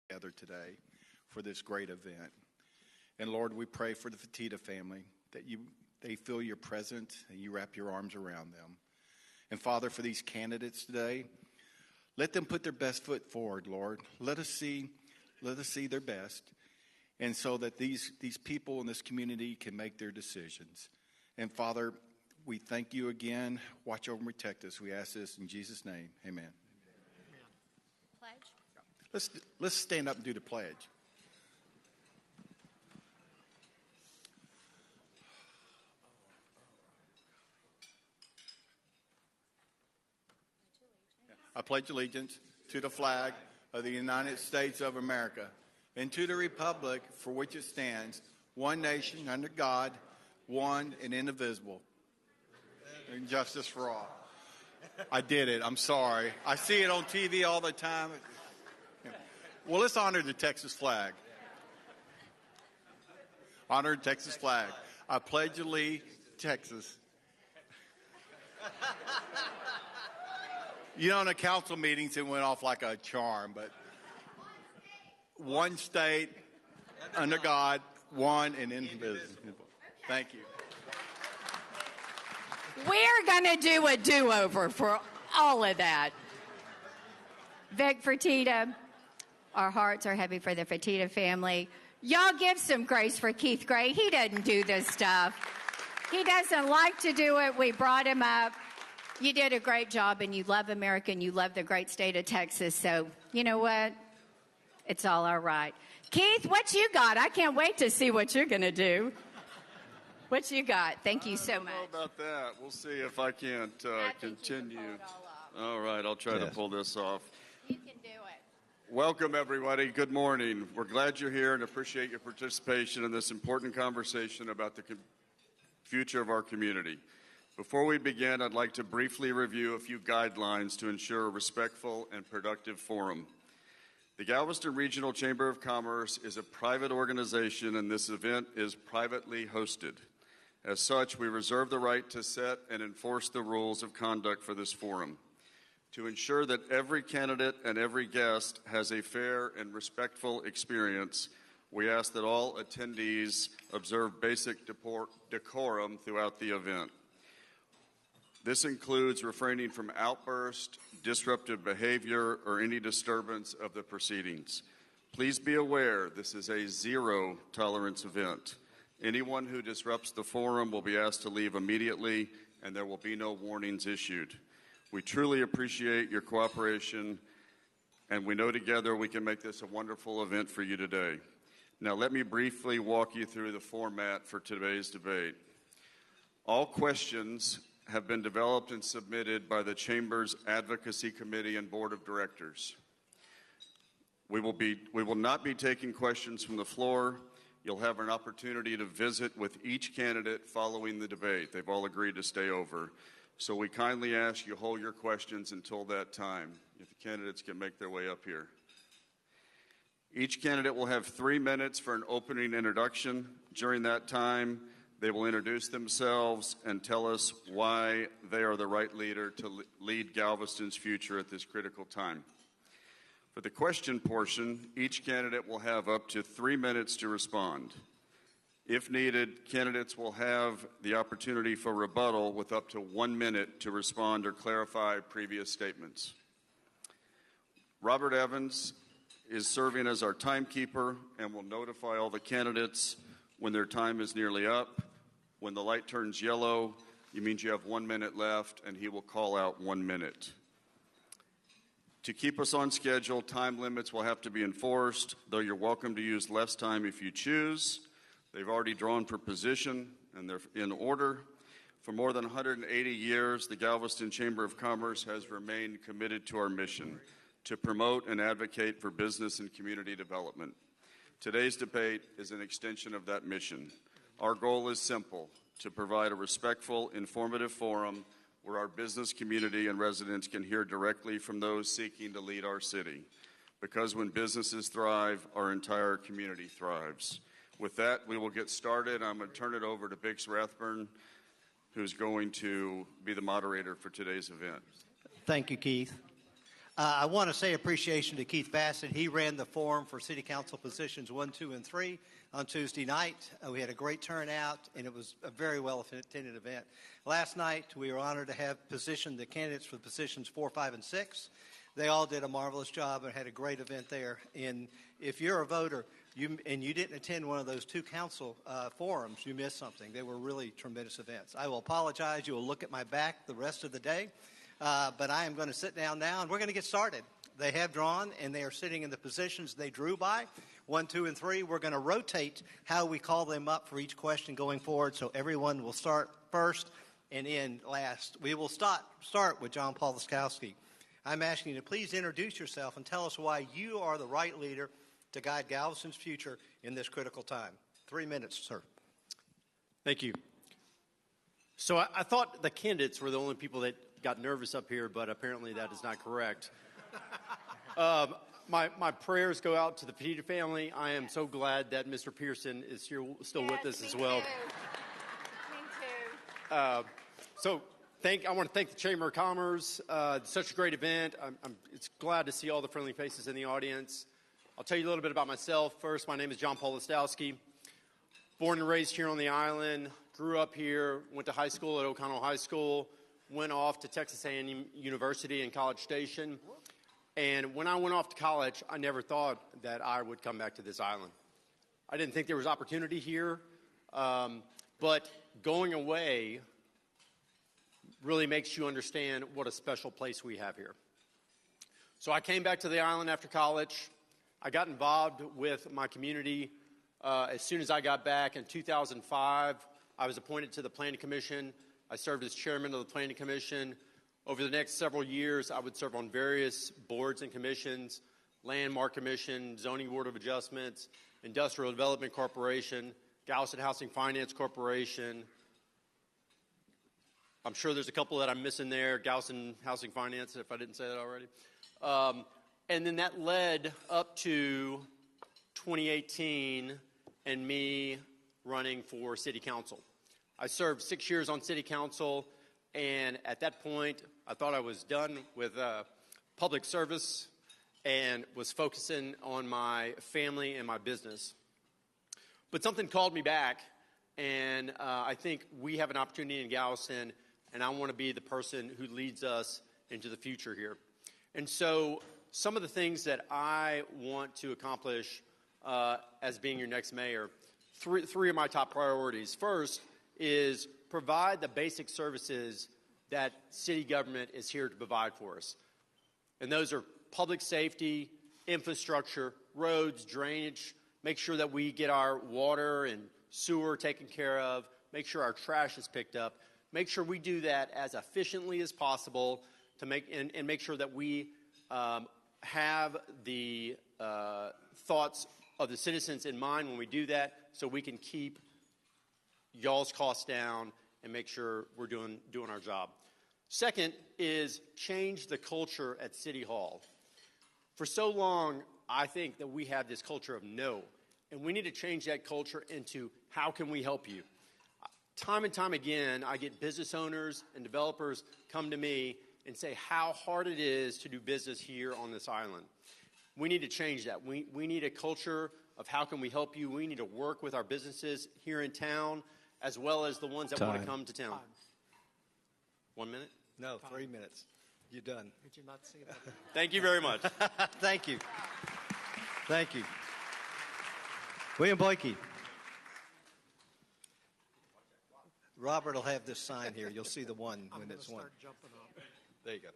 together today for this great event. And Lord, we pray for the Fertitta family that they feel your presence and you wrap your arms around them. And Father, for these candidates today, let them put their best foot forward, Lord. Let us see their best, and so that these people in this community can make their decisions. And Father, we thank you again. Watch over and protect us. We ask this in Jesus' name. Amen. Pledge. Let's stand up and do the pledge. I pledge allegiance to the flag of the United States of America and to the republic for which it stands, one nation under God, one and indivisible, and justice for all. I did it. I'm sorry. I see it on TV all the time. Well, let's honor the Texas flag. Honor the Texas flag. I pledge allegiance to Texas. You know, in the council meetings, it went off like a charm, but one state, under God, one and indivisible. Thank you. We're going to do a do-over for all of that. Vic Fertitta, our hearts are heavy for the Fertitta family. Y'all give some grace for Keith Gray. He doesn't do this stuff. He doesn't like to do it. We brought him up. You did a great job, and you love America, and you love the great state of Texas. So, you know what? It's all right. Keith, what you got? I can't wait to see what you're going to do. What you got? Thank you so much. I don't know about that. We'll see if I can't continue. All right, I'll try to pull this off. You can do it. Welcome, everybody. Good morning. We're glad you're here and appreciate your participation in this important conversation about the future of our community. Before we begin, I'd like to briefly review a few guidelines to ensure a respectful and productive forum. The Galveston Regional Chamber of Commerce is a private organization, and this event is privately hosted. As such, we reserve the right to set and enforce the rules of conduct for this forum. To ensure that every candidate and every guest has a fair and respectful experience, we ask that all attendees observe basic decorum throughout the event. This includes refraining from outbursts, disruptive behavior, or any disturbance of the proceedings. Please be aware this is a zero-tolerance event. Anyone who disrupts the forum will be asked to leave immediately, and there will be no warnings issued. We truly appreciate your cooperation, and we know together we can make this a wonderful event for you today. Now, let me briefly walk you through the format for today's debate. All questions have been developed and submitted by the Chamber's Advocacy Committee and Board of Directors. We will not be taking questions from the floor. You'll have an opportunity to visit with each candidate following the debate. They've all agreed to stay over. So we kindly ask you hold your questions until that time, if the candidates can make their way up here. Each candidate will have 3 minutes for an opening introduction. During that time, they will introduce themselves and tell us why they are the right leader to lead Galveston's future at this critical time. For the question portion, each candidate will have up to 3 minutes to respond. If needed, candidates will have the opportunity for rebuttal with up to 1 minute to respond or clarify previous statements. Robert Evans is serving as our timekeeper and will notify all the candidates when their time is nearly up. When the light turns yellow, it means you have 1 minute left, and he will call out 1 minute. To keep us on schedule, time limits will have to be enforced, though you're welcome to use less time if you choose. They've already drawn for position, and they're in order. For more than 180 years, the Galveston Chamber of Commerce has remained committed to our mission to promote and advocate for business and community development. Today's debate is an extension of that mission. Our goal is simple: to provide a respectful, informative forum where our business community and residents can hear directly from those seeking to lead our city. Because when businesses thrive, our entire community thrives. With that, we will get started. I'm going to turn it over to Bix Rathburn, who's going to be the moderator for today's event. Thank you, Keith. I want to say appreciation to Keith Bassett. He ran the forum for City Council positions 1, 2, and 3 on Tuesday night. We had a great turnout, and it was a very well-attended event. Last night, we were honored to have positioned the candidates for positions 4, 5, and 6. They all did a marvelous job and had a great event there. And if you're a voter and you didn't attend one of those 2 council forums, you missed something. They were really tremendous events. I will apologize. You will look at my back the rest of the day. But I am going to sit down now, and we're going to get started. They have drawn, and they are sitting in the positions they drew by, 1, 2, and 3. We're going to rotate how we call them up for each question going forward, so everyone will start first and end last. We will start with John Paul Listowski. I'm asking you to please introduce yourself and tell us why you are the right leader to guide Galveston's future in this critical time. 3 minutes, sir. Thank you. So I thought the candidates were the only people that got nervous up here, but apparently that is not correct. My prayers go out to the Petita family. I am so glad that Mr. Pearson is here, still with us as well. Me too. I want to thank the Chamber of Commerce. Such a great event. It's glad to see all the friendly faces in the audience. I'll tell you a little bit about myself. First, my name is John Paul Listowski. Born and raised here on the island. Grew up here. Went to high school at O'Connell High School. Went off to Texas A&M University in College Station. And when I went off to college, I never thought that I would come back to this island. I didn't think there was opportunity here. But going away really makes you understand what a special place we have here. So I came back to the island after college. I got involved with my community as soon as I got back in 2005. I was appointed to the Planning Commission. I served as chairman of the Planning Commission. Over the next several years, I would serve on various boards and commissions, Landmark Commission, Zoning Board of Adjustments, Industrial Development Corporation, Galveston Housing Finance Corporation. I'm sure there's a couple that I'm missing there, Galveston Housing Finance, if I didn't say that already. And then that led up to 2018 and me running for City Council. I served 6 years on City Council, and at that point, I thought I was done with public service and was focusing on my family and my business. But something called me back, and I think we have an opportunity in Galveston, and I want to be the person who leads us into the future here. And so some of the things that I want to accomplish as being your next mayor, three of my top priorities. First is provide the basic services that city government is here to provide for us. And those are public safety, infrastructure, roads, drainage, make sure that we get our water and sewer taken care of, make sure our trash is picked up, make sure we do that as efficiently as possible to make sure that we have the thoughts of the citizens in mind when we do that, so we can keep y'all's costs down and make sure we're doing our job. Second is change the culture at City Hall. For so long, I think that we have this culture of no, and we need to change that culture into how can we help you? Time and time again, I get business owners and developers come to me and say how hard it is to do business here on this island. We need to change that. We need a culture of how can we help you. We need to work with our businesses here in town as well as the ones that want to come to town. 1 minute? No, 3 minutes. You're done. Did you not see that? Thank you very much. Thank you. Thank you. William Boike. Robert will have this sign here. You'll see the one when it's one. Jumping up. There you go.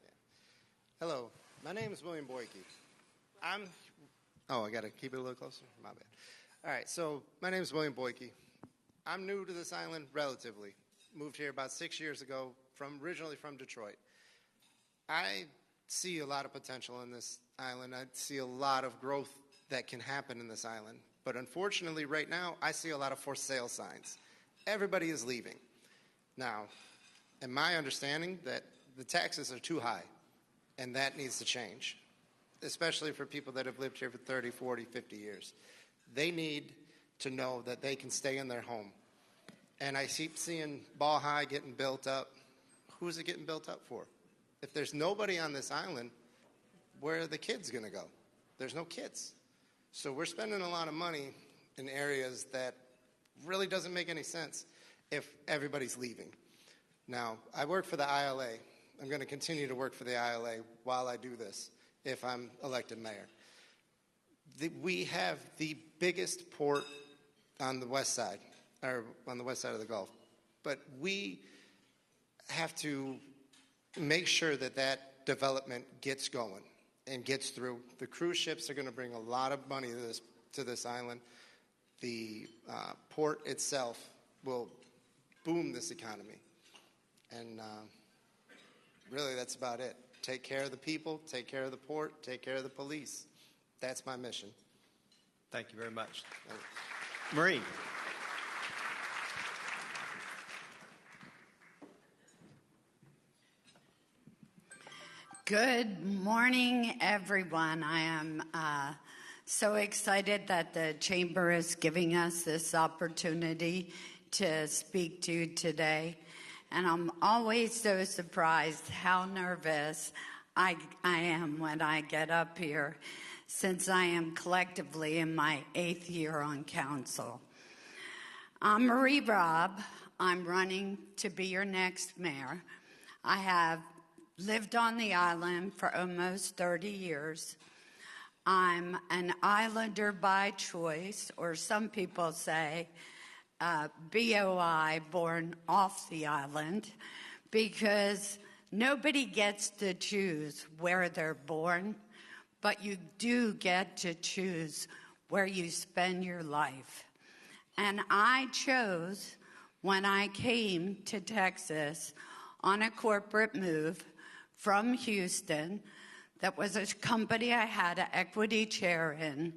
Hello, my name is William Boike. I got to keep it a little closer? My bad. All right, so my name is William Boike. I'm new to this island relatively. Moved here about 6 years ago, originally from Detroit. I see a lot of potential in this island. I see a lot of growth that can happen in this island. But unfortunately, right now, I see a lot of for sale signs. Everybody is leaving. Now, in my understanding, that the taxes are too high, and that needs to change, especially for people that have lived here for 30, 40, 50 years. They need to know that they can stay in their home. And I keep seeing Ball High getting built up. Who is it getting built up for? If there's nobody on this island, where are the kids going to go? There's no kids. So we're spending a lot of money in areas that really doesn't make any sense if everybody's leaving. Now, I work for the ILA. I'm going to continue to work for the ILA while I do this if I'm elected mayor. We have the biggest port on the west side, or on the west side of the Gulf. But we have to make sure that that development gets going and gets through. The cruise ships are going to bring a lot of money to this island. The port itself will boom this economy. And really, that's about it. Take care of the people, take care of the port, take care of the police. That's my mission. Thank you very much. Marie. Good morning, everyone. I am so excited that the Chamber is giving us this opportunity to speak to you today. And I'm always so surprised how nervous I am when I get up here, since I am collectively in my 8th year on council. I'm Marie Robb. I'm running to be your next mayor. I have lived on the island for almost 30 years. I'm an islander by choice, or some people say BOI, born off the island, because nobody gets to choose where they're born, but you do get to choose where you spend your life. And I chose, when I came to Texas on a corporate move from Houston, that was a company I had an equity chair in,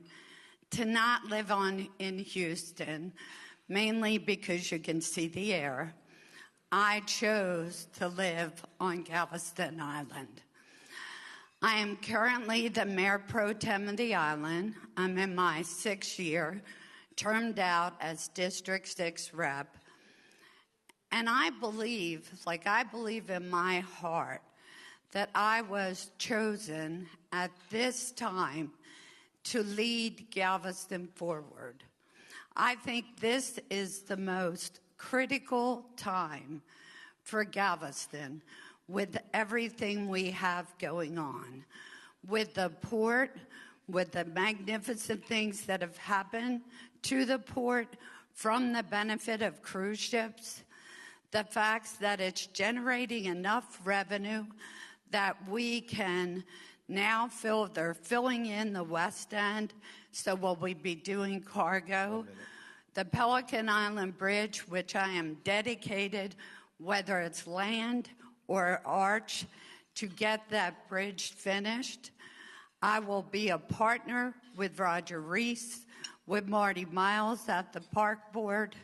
to not live in Houston, mainly because you can see the air. I chose to live on Galveston Island. I am currently the mayor pro tem of the island. I'm in my 6th year, termed out as District 6 rep. And I believe in my heart, that I was chosen at this time to lead Galveston forward. I think this is the most critical time for Galveston, with everything we have going on, with the port, with the magnificent things that have happened to the port from the benefit of cruise ships, the fact that it's generating enough revenue that we can now they're filling in the West End, so will we be doing cargo? The Pelican Island Bridge, which I am dedicated, whether it's land or arch, to get that bridge finished. I will be a partner with Roger Reese, with Marty Miles at the Park Board.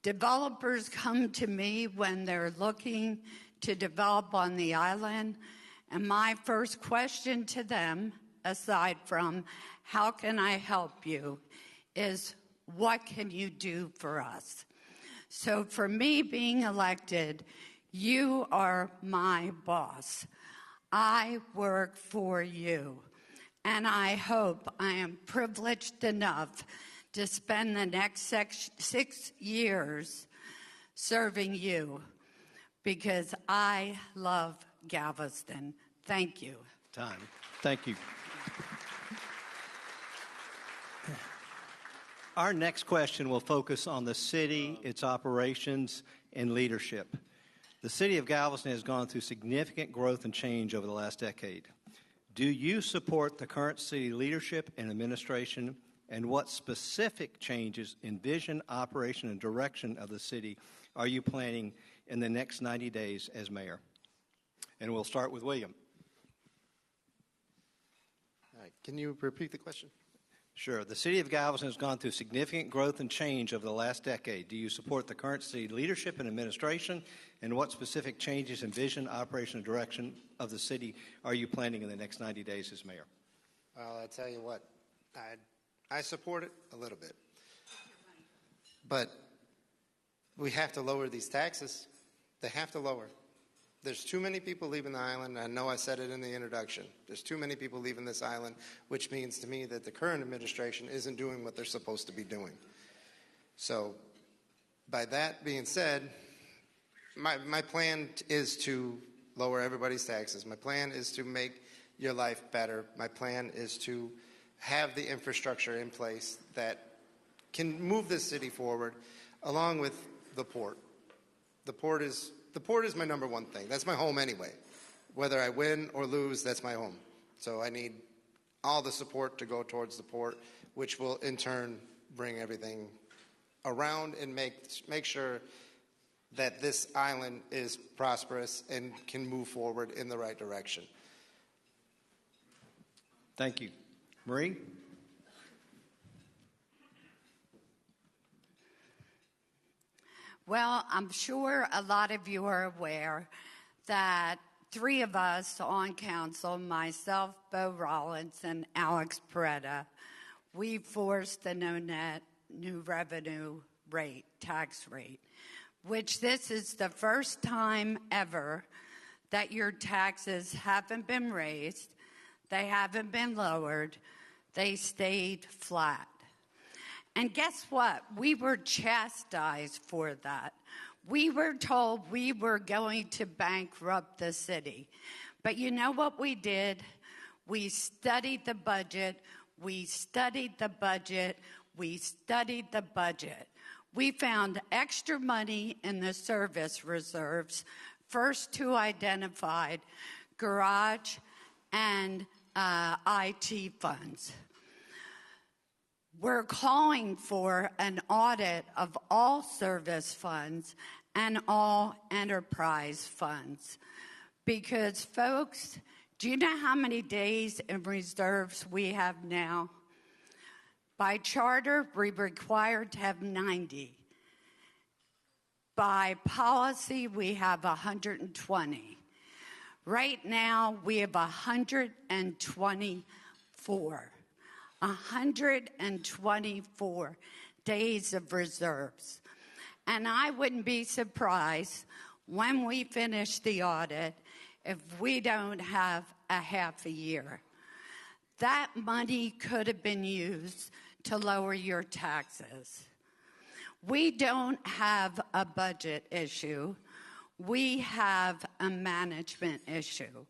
Developers come to me when they're looking to develop on the island, and my first question to them, aside from how can I help you, is what can you do for us? So for me being elected, you are my boss. I work for you, and I hope I am privileged enough to spend the next 6 years serving you, because I love Galveston. Thank you. Time. Thank you. Our next question will focus on the city, its operations, and leadership. The city of Galveston has gone through significant growth and change over the last decade. Do you support the current city leadership and administration, and what specific changes in vision, operation, and direction of the city are you planning in the next 90 days as mayor? And we'll start with William. All right. Can you repeat the question? Sure. The city of Galveston has gone through significant growth and change over the last decade. Do you support the current city leadership and administration? And what specific changes in vision, operation, and direction of the city are you planning in the next 90 days as mayor? Well, I tell you what, I support it a little bit. But we have to lower these taxes. They have to lower. There's too many people leaving the island. I know I said it in the introduction. There's too many people leaving this island, which means to me that the current administration isn't doing what they're supposed to be doing. So by that being said, my plan is to lower everybody's taxes. My plan is to make your life better. My plan is to have the infrastructure in place that can move this city forward, along with the port. The port is my number one thing. That's my home anyway. Whether I win or lose, that's my home. So I need all the support to go towards the port, which will in turn bring everything around and make sure that this island is prosperous and can move forward in the right direction. Thank you. Marie? Well, I'm sure a lot of you are aware that 3 of us on council, myself, Bo Rollins, and Alex Peretta, we forced the no net new revenue rate, tax rate, which this is the first time ever that your taxes haven't been raised, they haven't been lowered, they stayed flat. And guess what? We were chastised for that. We were told we were going to bankrupt the city. But you know what we did? We studied the budget. We studied the budget. We studied the budget. We found extra money in the service reserves, first to identified garage and IT funds. We're calling for an audit of all service funds and all enterprise funds. Because, folks, do you know how many days in reserves we have now? By charter, we're required to have 90. By policy, we have 120. Right now, we have 124. 124 days of reserves. And I wouldn't be surprised when we finish the audit if we don't have a half a year. That money could have been used to lower your taxes. We don't have a budget issue. We have a management issue.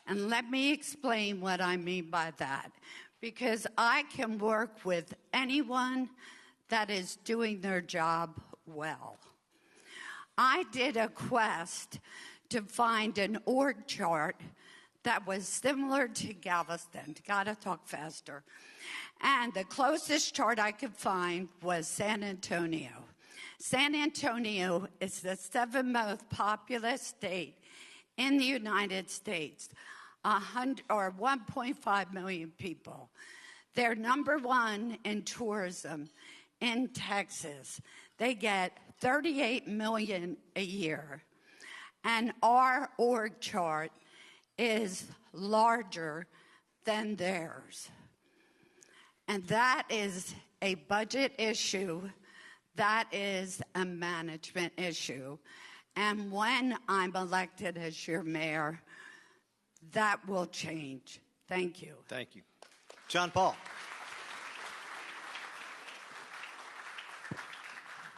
And let me explain what I mean by that. Because I can work with anyone that is doing their job well. I did a quest to find an org chart that was similar to Galveston. Gotta talk faster. And the closest chart I could find was San Antonio. San Antonio is the 7th most populous state in the United States. 1.5 million people. They're number 1 in tourism in Texas. They get 38 million a year. And our org chart is larger than theirs. And that is a budget issue. That is a management issue. And when I'm elected as your mayor, that will change. Thank you. Thank you. John Paul.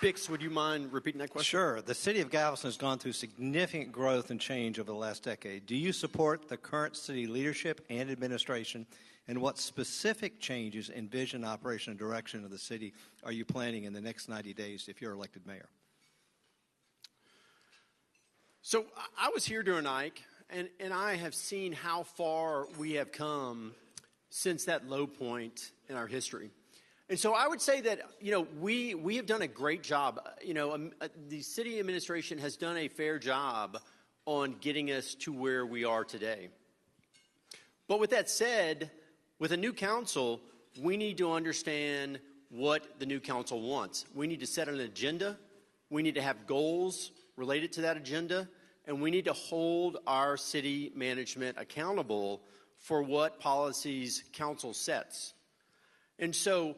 Bix, would you mind repeating that question? Sure. The city of Galveston has gone through significant growth and change over the last decade. Do you support the current city leadership and administration, and what specific changes in vision, operation, and direction of the city are you planning in the next 90 days if you're elected mayor? So I was here during Ike, and I have seen how far we have come since that low point in our history. And so I would say that, we have done a great job. The city administration has done a fair job on getting us to where we are today. But with that said, with a new council, we need to understand what the new council wants. We need to set an agenda. We need to have goals related to that agenda. And we need to hold our city management accountable for what policies council sets. And so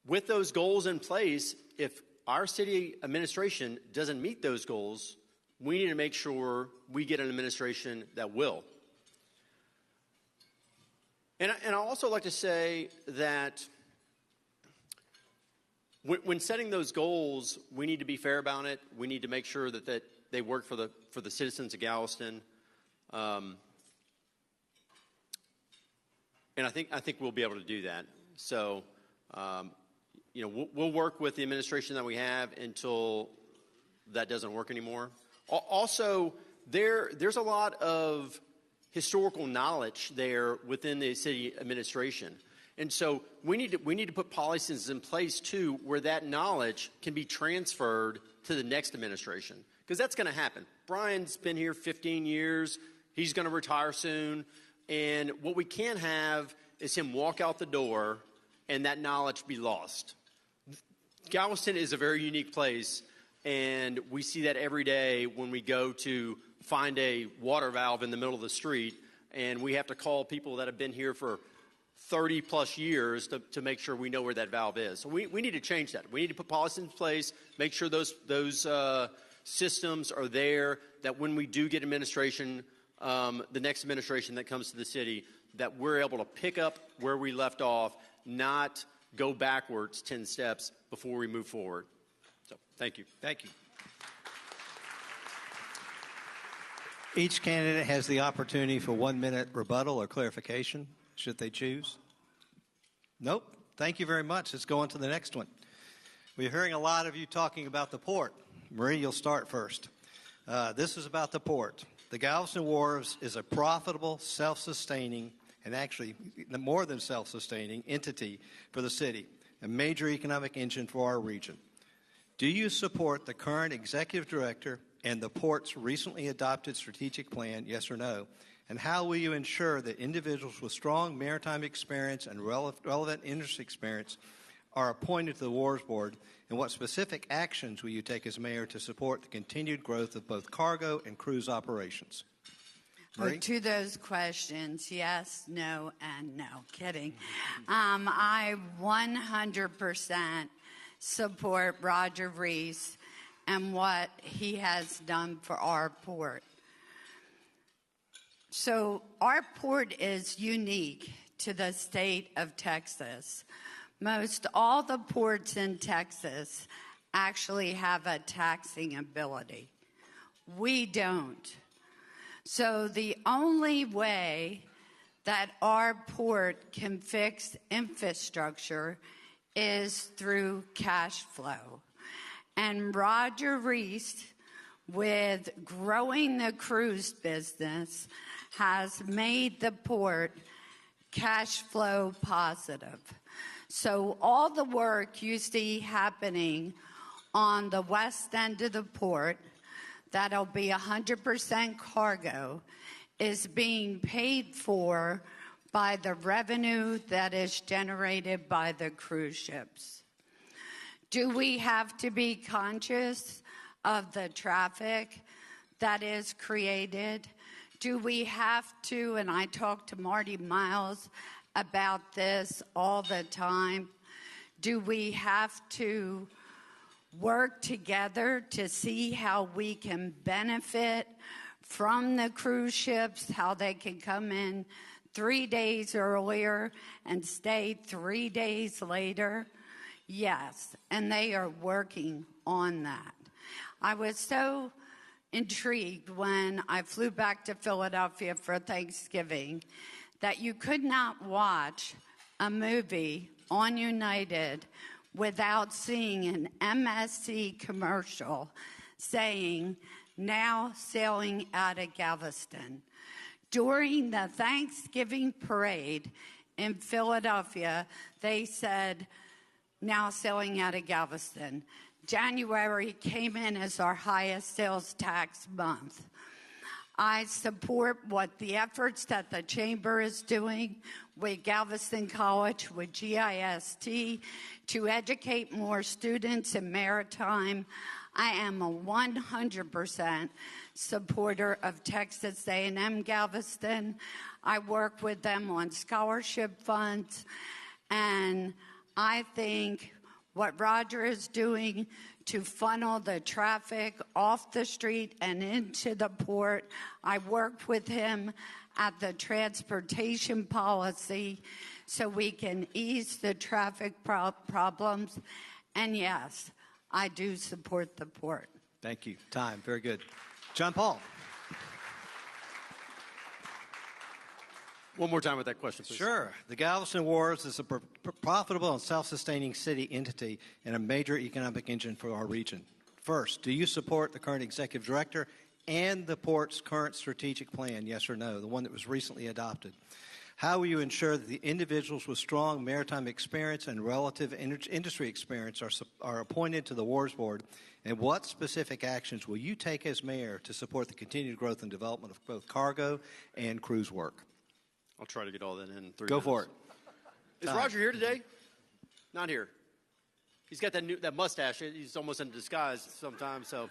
with those goals in place, if our city administration doesn't meet those goals, we need to make sure we get an administration that will. And I also like to say that when setting those goals, we need to be fair about it. We need to make sure that they work for the citizens of Galveston. And I think we'll be able to do that. So, we'll work with the administration that we have until that doesn't work anymore. Also, there's a lot of historical knowledge there within the city administration. And so we need to put policies in place, too, where that knowledge can be transferred to the next administration. Because that's going to happen. Brian's been here 15 years. He's going to retire soon. And what we can't have is him walk out the door and that knowledge be lost. Galveston is a very unique place, and we see that every day when we go to find a water valve in the middle of the street, and we have to call people that have been here for 30-plus years to make sure we know where that valve is. So we need to change that. We need to put policies in place, make sure those systems are there, that when we do get administration, the next administration that comes to the city, that we're able to pick up where we left off, not go backwards 10 steps before we move forward. So, thank you. Thank you. Each candidate has the opportunity for 1 minute rebuttal or clarification, should they choose. Nope. Thank you very much. Let's go on to the next one. We're hearing a lot of you talking about the port. Marie, you'll start first. This is about the port. The Galveston Wharves is a profitable, self-sustaining, and actually more than self-sustaining entity for the city, a major economic engine for our region. Do you support the current executive director and the port's recently adopted strategic plan, yes or no? And how will you ensure that individuals with strong maritime experience and relevant industry experience are appointed to the Wharves Board? And what specific actions will you take as mayor to support the continued growth of both cargo and cruise operations? Marie? To those questions, yes, no, and no. Kidding. I 100% support Roger Reese and what he has done for our port. So our port is unique to the state of Texas. Most all the ports in Texas actually have a taxing ability. We don't. So the only way that our port can fix infrastructure is through cash flow. And Roger Reese, with growing the cruise business, has made the port cash flow positive. So all the work you see happening on the west end of the port, that'll be 100% cargo, is being paid for by the revenue that is generated by the cruise ships. Do we have to be conscious of the traffic that is created? Do we have to, and I talk to Marty Miles about this all the time, do we have to work together to see how we can benefit from the cruise ships, how they can come in 3 days earlier and stay 3 days later? Yes, and they are working on that. I was so intrigued when I flew back to Philadelphia for Thanksgiving that you could not watch a movie on United without seeing an MSC commercial saying, "Now sailing out of Galveston." During the Thanksgiving parade in Philadelphia, they said, "Now sailing out of Galveston." January came in as our highest sales tax month. I support what the efforts that the Chamber is doing with Galveston College, with GIST, to educate more students in maritime. I am a 100% supporter of Texas A&M Galveston. I work with them on scholarship funds, and I think what Roger is doing to funnel the traffic off the street and into the port. I worked with him at the transportation policy so we can ease the traffic problems. And yes, I do support the port. Thank you. Time. Very good. John Paul. One more time with that question, please. Sure. The Galveston Wharves is a profitable and self-sustaining city entity and a major economic engine for our region. First, do you support the current executive director and the port's current strategic plan, yes or no, the one that was recently adopted? How will you ensure that the individuals with strong maritime experience and relative industry experience are appointed to the Wharves Board? And what specific actions will you take as mayor to support the continued growth and development of both cargo and cruise work? I'll try to get all that in 3 Go minutes. for it. Is Roger here today? Not here. He's got that mustache. He's almost in disguise sometimes. So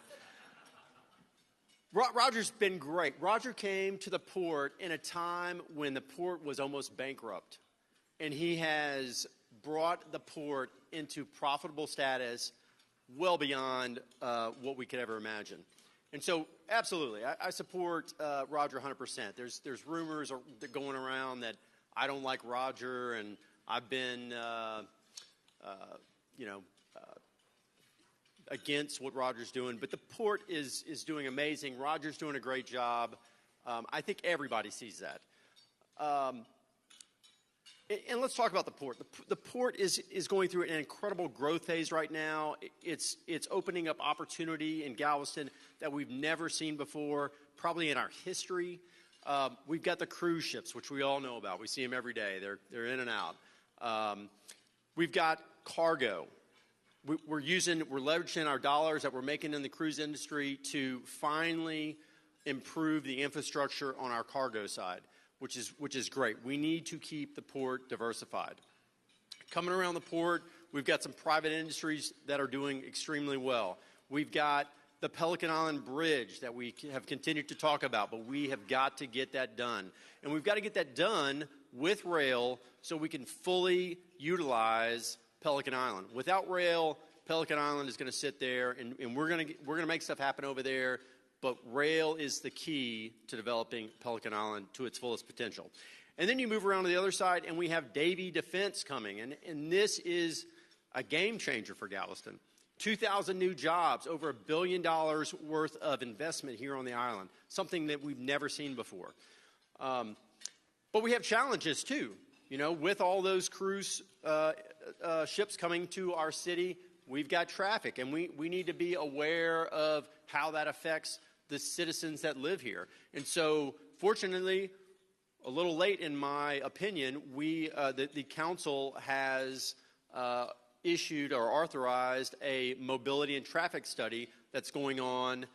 Roger's been great. Roger came to the port in a time when the port was almost bankrupt, and he has brought the port into profitable status well beyond what we could ever imagine. And so, absolutely, I support Roger 100%. There's rumors going around that I don't like Roger, and I've been, against what Roger's doing. But the port is doing amazing. Roger's doing a great job. I think everybody sees that. And let's talk about the port. The port is going through an incredible growth phase right now. It's opening up opportunity in Galveston that we've never seen before, probably in our history. We've got the cruise ships, which we all know about. We see them every day. They're in and out. We've got cargo. We're leveraging our dollars that we're making in the cruise industry to finally improve the infrastructure on our cargo side, which is great. We need to keep the port diversified. Coming around the port, we've got some private industries that are doing extremely well. We've got the Pelican Island Bridge that we have continued to talk about, but we have got to get that done. And we've got to get that done with rail so we can fully utilize Pelican Island. Without rail, Pelican Island is going to sit there, and we're going to make stuff happen over there. But rail is the key to developing Pelican Island to its fullest potential. And then you move around to the other side, and we have Davie Defense coming. And this is a game changer for Galveston. 2,000 new jobs, over $1 billion worth of investment here on the island, something that we've never seen before. But we have challenges, too. You know, with all those cruise ships coming to our city, we've got traffic, and we need to be aware of how that affects the citizens that live here. And so, fortunately, a little late in my opinion, the council has issued or authorized a mobility and traffic study that's going on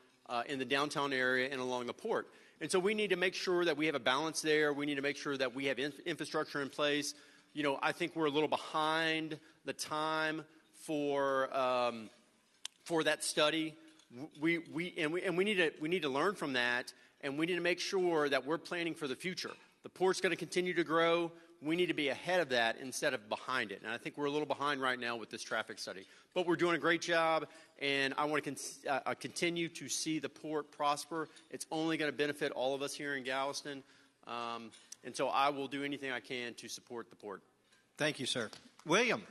in the downtown area and along the port. And so we need to make sure that we have a balance there. We need to make sure that we have infrastructure in place. You know, I think we're a little behind the time for that study. We need to learn from that, and we need to make sure that we're planning for the future. The port's going to continue to grow. We need to be ahead of that instead of behind it. And I think we're a little behind right now with this traffic study. But we're doing a great job, and I want to continue to see the port prosper. It's only going to benefit all of us here in Galveston. And so I will do anything I can to support the port. Thank you, sir. William.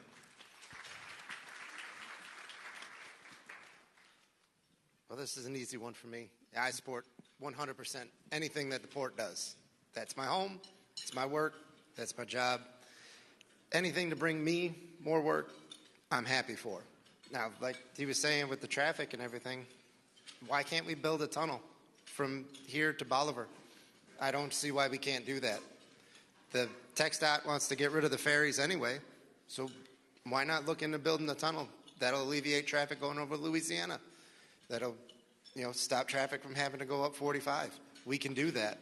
Well, this is an easy one for me. I support 100% anything that the port does. That's my home. It's my work. That's my job. Anything to bring me more work, I'm happy for. Now, like he was saying with the traffic and everything, why can't we build a tunnel from here to Bolivar? I don't see why we can't do that. The TxDOT wants to get rid of the ferries anyway, so why not look into building a tunnel? That'll alleviate traffic going over Louisiana. That'll, stop traffic from having to go up 45. We can do that.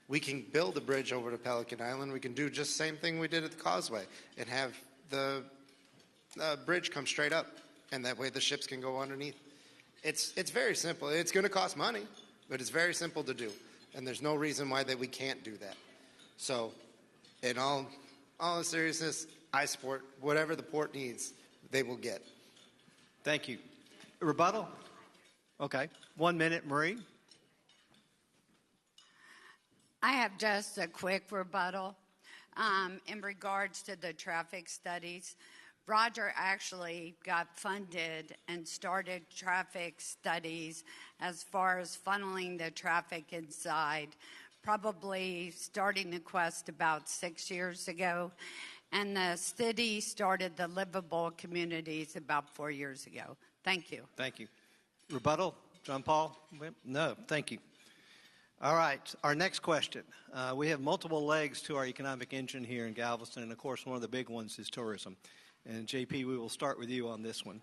We can build a bridge over to Pelican Island. We can do just the same thing we did at the Causeway and have the bridge come straight up, and that way the ships can go underneath. It's very simple. It's going to cost money, but it's very simple to do, and there's no reason why that we can't do that. So, in all seriousness, I support whatever the port needs, they will get. Thank you. Rebuttal? Okay. 1 minute, Marie. I have just a quick rebuttal in regards to the traffic studies. Roger actually got funded and started traffic studies as far as funneling the traffic inside, probably starting the quest about 6 years ago. And the city started the livable communities about 4 years ago. Thank you. Thank you. Rebuttal? John Paul? No, thank you. All right, our next question. We have multiple legs to our economic engine here in Galveston, and of course one of the big ones is tourism. And JP, we will start with you on this one.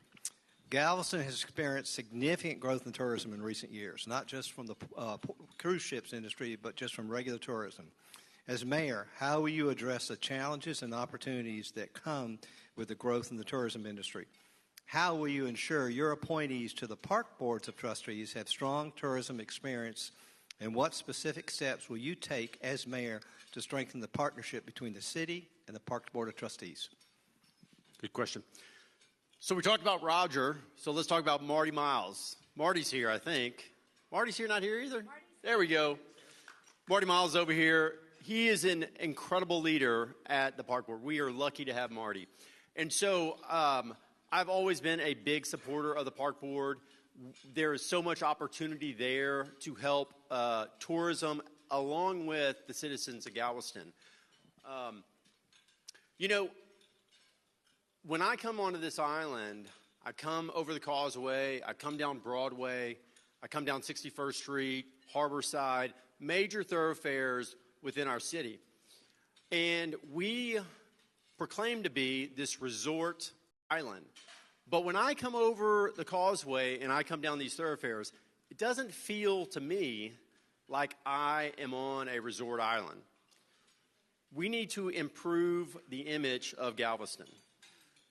Galveston has experienced significant growth in tourism in recent years, not just from the cruise ships industry, but just from regular tourism. As mayor, how will you address the challenges and opportunities that come with the growth in the tourism industry? How will you ensure your appointees to the park boards of trustees have strong tourism experience? And what specific steps will you take as mayor to strengthen the partnership between the city and the Parks Board of Trustees? Good question. So we talked about Roger, so let's talk about Marty Miles. Marty's here, I think. Marty's here, not here either? There we go. Marty Miles over here. He is an incredible leader at the Park Board. We are lucky to have Marty. And so I've always been a big supporter of the Park Board. There is so much opportunity there to help tourism along with the citizens of Galveston. When I come onto this island, I come over the causeway, I come down Broadway, I come down 61st Street, Harborside, major thoroughfares within our city. And we proclaim to be this resort island. But when I come over the causeway and I come down these thoroughfares, it doesn't feel to me like I am on a resort island. We need to improve the image of Galveston.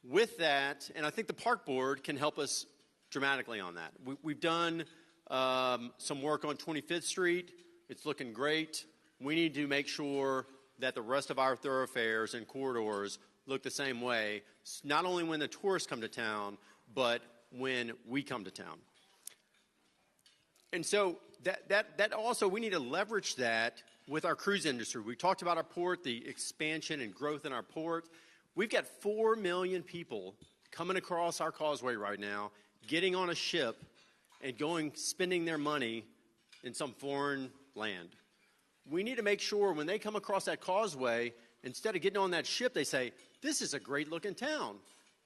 With that, and I think the Park Board can help us dramatically on that. We've done some work on 25th Street. It's looking great. We need to make sure that the rest of our thoroughfares and corridors look the same way, not only when the tourists come to town, but when we come to town. And so that also, we need to leverage that with our cruise industry. We talked about our port, the expansion and growth in our port. We've got 4 million people coming across our causeway right now, getting on a ship and spending their money in some foreign land. We need to make sure when they come across that causeway, instead of getting on that ship, they say, this is a great looking town.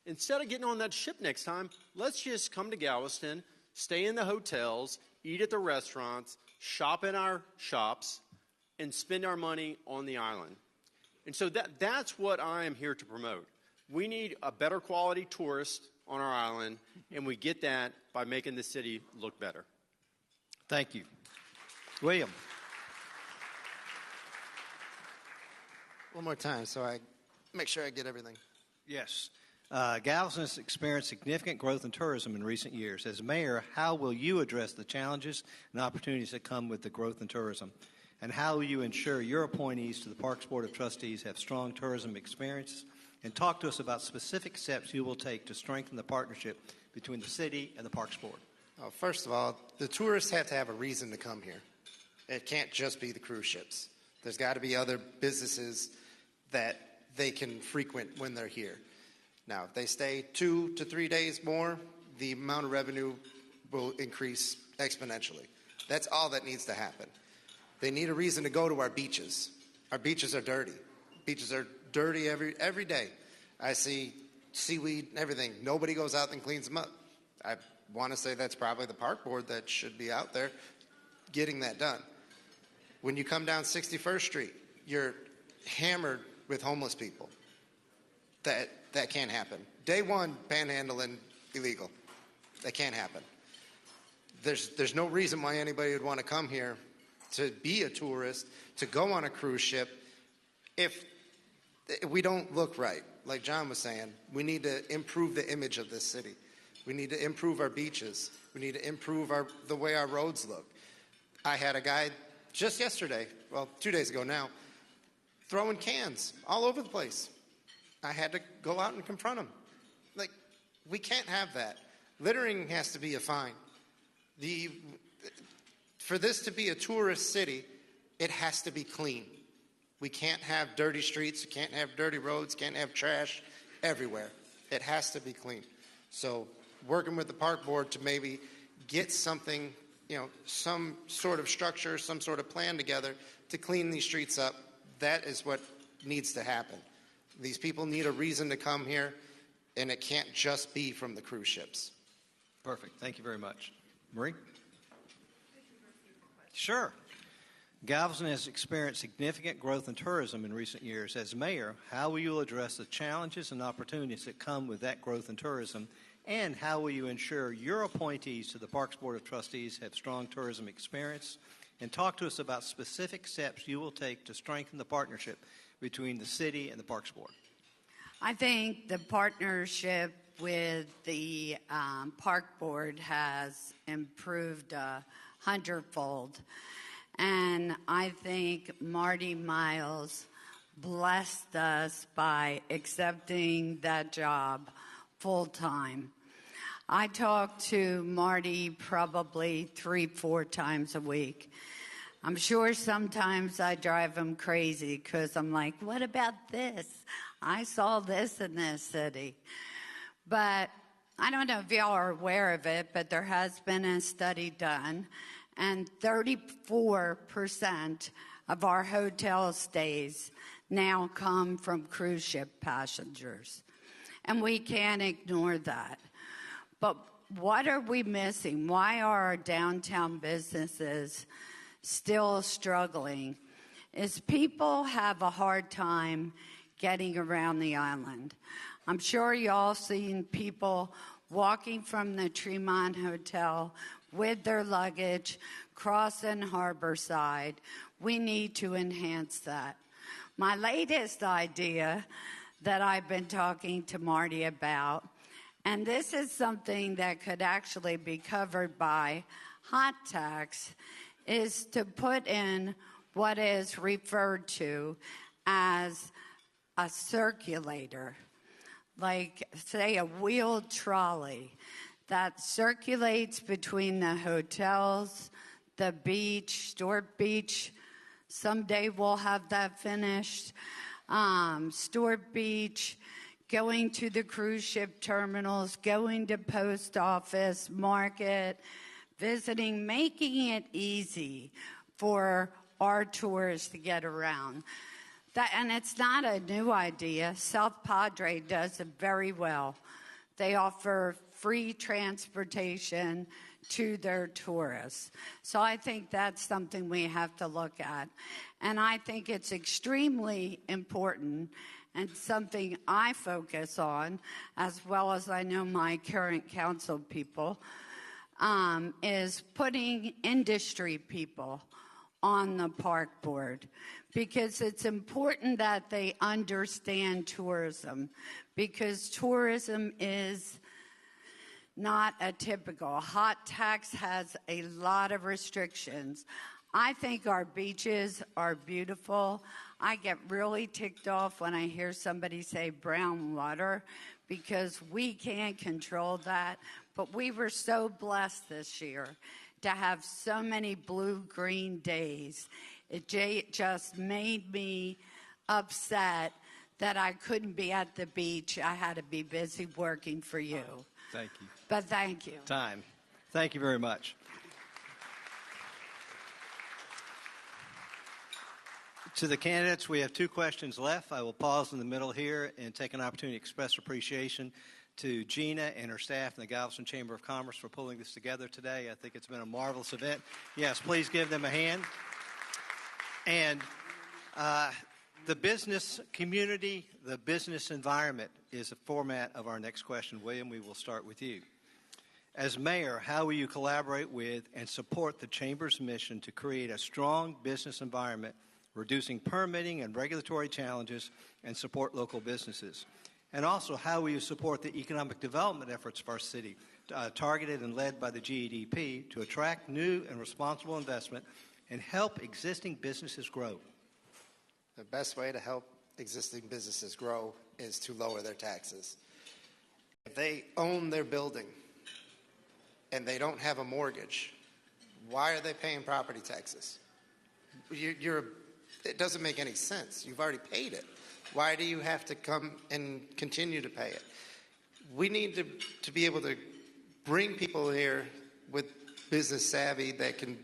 Instead of getting on that ship next time, let's just come to Galveston, stay in the hotels, eat at the restaurants, shop in our shops, and spend our money on the island. And so that's what I am here to promote. We need a better quality tourist on our island, and we get that by making the city look better. Thank you. William. One more time so I make sure I get everything. Yes. Galveston has experienced significant growth in tourism in recent years. As mayor, how will you address the challenges and opportunities that come with the growth in tourism? And how will you ensure your appointees to the Parks Board of Trustees have strong tourism experiences? And talk to us about specific steps you will take to strengthen the partnership between the city and the Parks Board. First of all, the tourists have to have a reason to come here. It can't just be the cruise ships. There's got to be other businesses that they can frequent when they're here. Now, if they stay 2 to 3 days more, the amount of revenue will increase exponentially. That's all that needs to happen. They need a reason to go to our beaches. Our beaches are dirty. Beaches are dirty every day. I see seaweed and everything. Nobody goes out and cleans them up. I want to say that's probably the Park Board that should be out there getting that done. When you come down 61st Street, you're hammered with homeless people. That can't happen. Day one, panhandling illegal. That can't happen. There's no reason why anybody would want to come here to be a tourist, to go on a cruise ship, if we don't look right. Like John was saying, we need to improve the image of this city. We need to improve our beaches. We need to improve the way our roads look. I had a guy just yesterday, 2 days ago now, throwing cans all over the place. I had to go out and confront him. Like, we can't have that. Littering has to be a fine. For this to be a tourist city, it has to be clean. We can't have dirty streets, can't have dirty roads, can't have trash everywhere. It has to be clean. So working with the park board to maybe get something, some sort of structure, some sort of plan together to clean these streets up, that is what needs to happen. These people need a reason to come here, and it can't just be from the cruise ships. Perfect. Thank you very much. Marie? Sure. Galveston has experienced significant growth in tourism in recent years. As mayor, how will you address the challenges and opportunities that come with that growth in tourism? And how will you ensure your appointees to the Parks Board of Trustees have strong tourism experience? And talk to us about specific steps you will take to strengthen the partnership between the city and the Parks Board. I think the partnership with the Park Board has improved 100-fold. And I think Marty Miles blessed us by accepting that job full-time. I talk to Marty probably 3-4 times a week. I'm sure sometimes I drive him crazy because I'm like, what about this? I saw this in this city. But I don't know if y'all are aware of it, but there has been a study done, and 34% of our hotel stays now come from cruise ship passengers. And we can't ignore that. But what are we missing? Why are our downtown businesses still struggling? Is people have a hard time getting around the island. I'm sure y'all seen people walking from the Tremont Hotel with their luggage, crossing Harborside. We need to enhance that. My latest idea that I've been talking to Marty about, and this is something that could actually be covered by hot tax, is to put in what is referred to as a circulator, like, say, a wheeled trolley that circulates between the hotels, the beach, Stewart Beach. Someday we'll have that finished. Stewart Beach, going to the cruise ship terminals, going to post office, market, visiting, making it easy for our tourists to get around. And it's not a new idea. South Padre does it very well. They offer free transportation to their tourists. So I think that's something we have to look at. And I think it's extremely important and something I focus on, as well as I know my current council people, is putting industry people on the park board, because it's important that they understand tourism, because tourism is not a typical. Hot tax has a lot of restrictions. I think our beaches are beautiful. I get really ticked off when I hear somebody say brown water, because we can't control that. But we were so blessed this year to have so many blue-green days. It just made me upset that I couldn't be at the beach. I had to be busy working for you. Thank you. But thank you. Time. Thank you very much. To the candidates, we have 2 questions left. I will pause in the middle here and take an opportunity to express appreciation to Gina and her staff and the Galveston Chamber of Commerce for pulling this together today. I think it's been a marvelous event. Yes, please give them a hand. And the business community, the business environment is the format of our next question. William, we will start with you. As mayor, how will you collaborate with and support the Chamber's mission to create a strong business environment, reducing permitting and regulatory challenges, and support local businesses? And also, how will you support the economic development efforts of our city, targeted and led by the GEDP, to attract new and responsible investment and help existing businesses grow? The best way to help existing businesses grow is to lower their taxes. If they own their building, and they don't have a mortgage, why are they paying property taxes? It doesn't make any sense. You've already paid it. Why do you have to come and continue to pay it? We need to be able to bring people here with business savvy that can,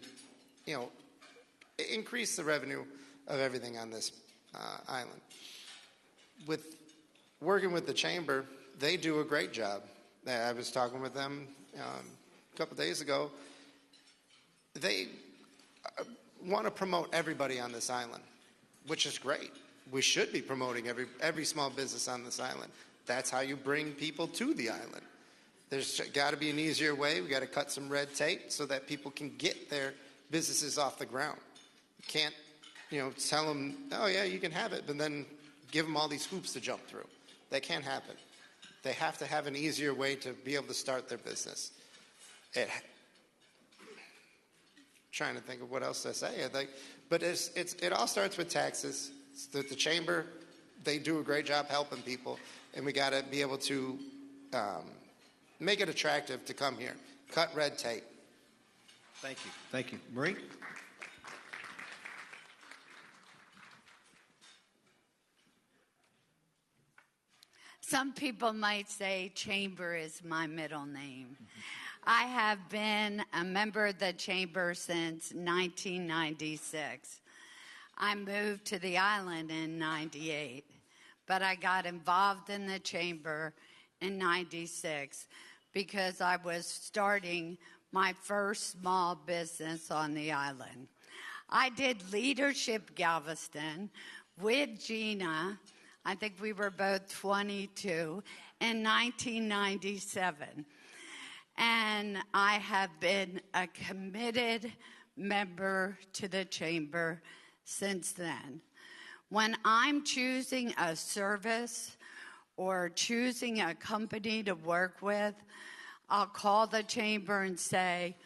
increase the revenue of everything on this island. With working with the chamber, they do a great job. I was talking with them a couple days ago. They want to promote everybody on this island, which is great. We should be promoting every small business on this island. That's how you bring people to the island. There's got to be an easier way. We got to cut some red tape so that people can get their businesses off the ground. You can't, tell them, oh yeah, you can have it, but then give them all these hoops to jump through. That can't happen. They have to have an easier way to be able to start their business. Trying to think of what else to say. But it all starts with taxes. The chamber, they do a great job helping people, and we got to be able to make it attractive to come here. Cut red tape. Thank you. Thank you. Marie? Some people might say Chamber is my middle name. I have been a member of the Chamber since 1996. I moved to the island in 98, but I got involved in the Chamber in 96 because I was starting my first small business on the island. I did Leadership Galveston with Gina. I think we were both 22 in 1997. And I have been a committed member to the Chamber since then. When I'm choosing a service or choosing a company to work with, I'll call the Chamber and say,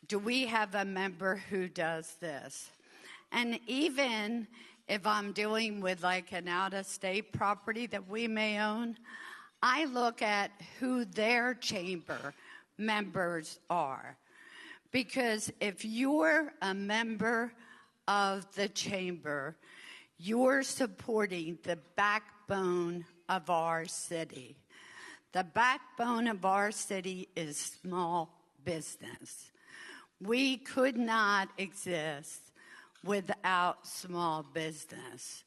do we have a member who does this? And even if I'm dealing with like an out-of-state property that we may own, I look at who their chamber members are. Because if you're a member of the chamber, you're supporting the backbone of our city. The backbone of our city is small business. We could not exist without small business.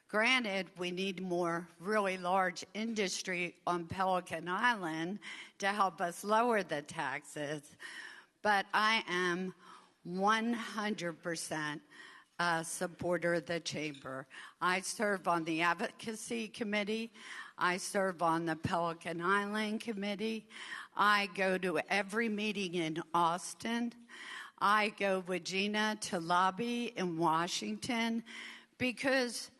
Granted, we need more really large industry on Pelican Island to help us lower the taxes, but I am 100% a supporter of the Chamber. I serve on the Advocacy Committee. I serve on the Pelican Island Committee. I go to every meeting in Austin. I go with Gina to lobby in Washington because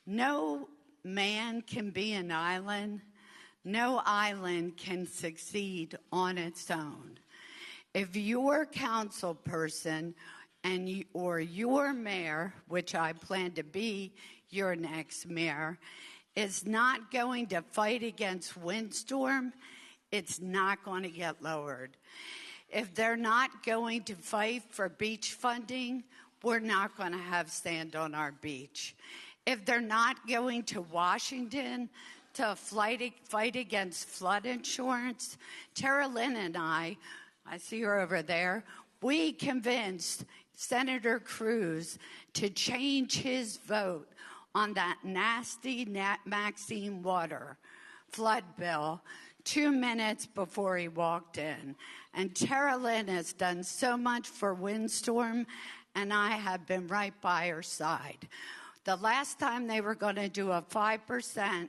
no man can be an island. No island can succeed on its own. If your council person or your mayor, which I plan to be your next mayor, is not going to fight against windstorm, it's not going to get lowered. If they're not going to fight for beach funding, we're not going to have sand on our beach. If they're not going to Washington to fight against flood insurance, Tara Lynn and I see her over there, we convinced Senator Cruz to change his vote on that nasty Maxine Water flood bill 2 minutes before he walked in. And Tara Lynn has done so much for Windstorm, and I have been right by her side. The last time they were going to do a 5%